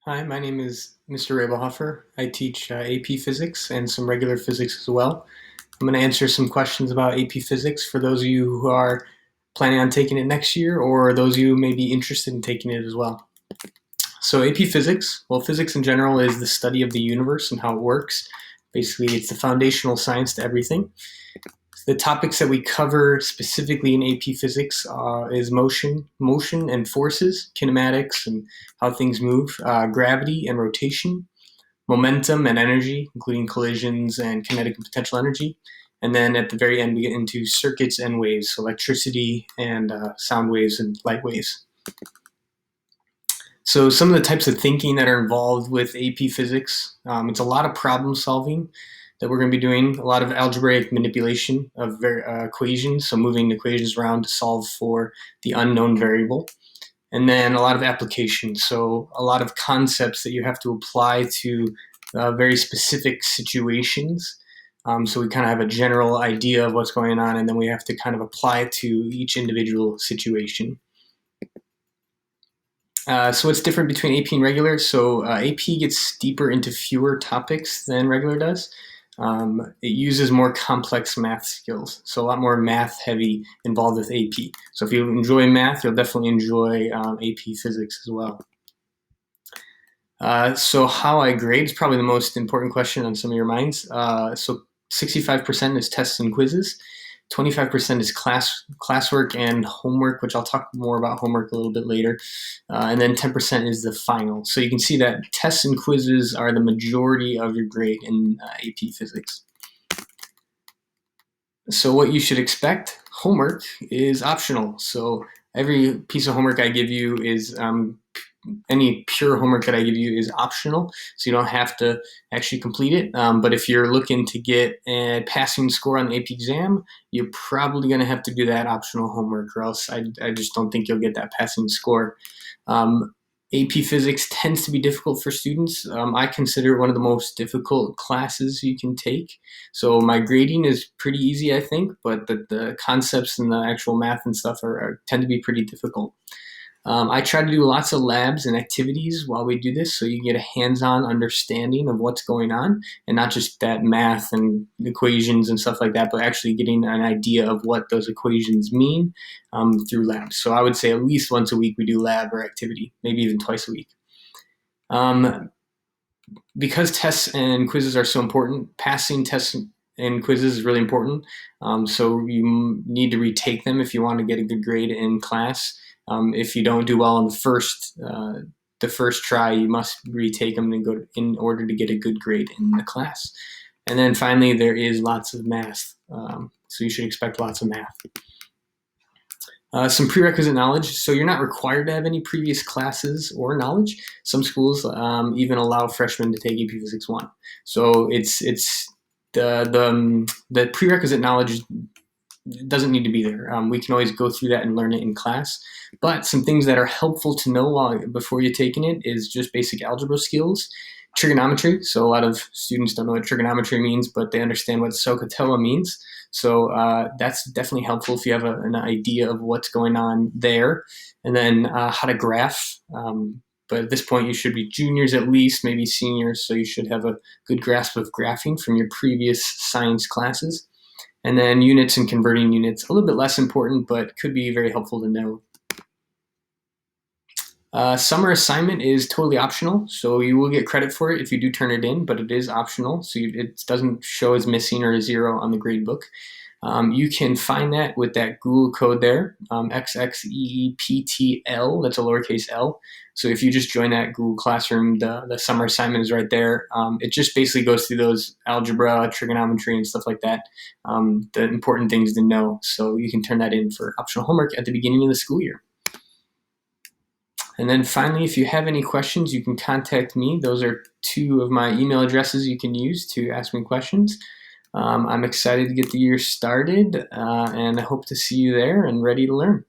Hi, my name is Mr. Rabelhofer. I teach AP Physics and some regular physics as well. I'm going to answer some questions about AP Physics for those of you who are planning on taking it next year or those of you who may be interested in taking it as well. So AP Physics, well, physics in general is the study of the universe and how it works. Basically, it's the foundational science to everything. The topics that we cover specifically in AP Physics is motion and forces, kinematics and how things move, gravity and rotation, momentum and energy, including collisions and kinetic and potential energy. And then at the very end, we get into circuits and waves, so electricity and sound waves and light waves. So some of the types of thinking that are involved with AP Physics, it's a lot of problem solving that we're going to be doing, a lot of algebraic manipulation of equations, so moving equations around to solve for the unknown variable. And then a lot of applications, so a lot of concepts that you have to apply to very specific situations. So we kind of have a general idea of what's going on, and then we have to kind of apply it to each individual situation. So what's different between AP and regular? So AP gets deeper into fewer topics than regular does. It uses more complex math skills, so a lot more math heavy involved with AP. So if you enjoy math, you'll definitely enjoy AP Physics as well. So how I grade is probably the most important question on some of your minds. So 65% is tests and quizzes. 25% is classwork and homework, which I'll talk more about homework a little bit later. And then 10% is the final. So you can see that tests and quizzes are the majority of your grade in AP Physics. So what you should expect, homework is optional. So every piece of homework I give you is any pure homework that I give you is optional, so you don't have to actually complete it. But if you're looking to get a passing score on the AP exam, you're probably going to have to do that optional homework, or else I just don't think you'll get that passing score. AP Physics tends to be difficult for students. I consider it one of the most difficult classes you can take. So my grading is pretty easy, I think, but the concepts and the actual math and stuff tend to be pretty difficult. I try to do lots of labs and activities while we do this, so you get a hands-on understanding of what's going on, and not just that math and equations and stuff like that, but actually getting an idea of what those equations mean through labs. So I would say at least once a week we do lab or activity, maybe even twice a week. Because tests and quizzes are so important, passing tests and quizzes is really important. So you need to retake them if you want to get a good grade in class. If you don't do well on the first try, you must retake them in order to get a good grade in the class. And then finally, there is lots of math. So you should expect lots of math. Some prerequisite knowledge. So you're not required to have any previous classes or knowledge. Some schools even allow freshmen to take AP Physics 1. So it's the prerequisite knowledge doesn't need to be there. We can always go through that and learn it in class. But some things that are helpful to know before you're taking it is just basic algebra skills, trigonometry. So a lot of students don't know what trigonometry means, but they understand what SOHCAHTOA means. So that's definitely helpful if you have an idea of what's going on there. And then how to graph. But at this point, you should be juniors at least, maybe seniors, so you should have a good grasp of graphing from your previous science classes. And then units and converting units, a little bit less important, but could be very helpful to know. Summer assignment is totally optional, so you will get credit for it if you do turn it in, but it is optional, so it doesn't show as missing or a 0 on the grade book. You can find that with that Google code there, XXEEPTL, that's a lowercase l. So if you just join that Google Classroom, the summer assignment is right there. It just basically goes through those algebra, trigonometry, and stuff like that, the important things to know. So you can turn that in for optional homework at the beginning of the school year. And then finally, if you have any questions, you can contact me. Those are 2 of my email addresses you can use to ask me questions. I'm excited to get the year started, and I hope to see you there and ready to learn.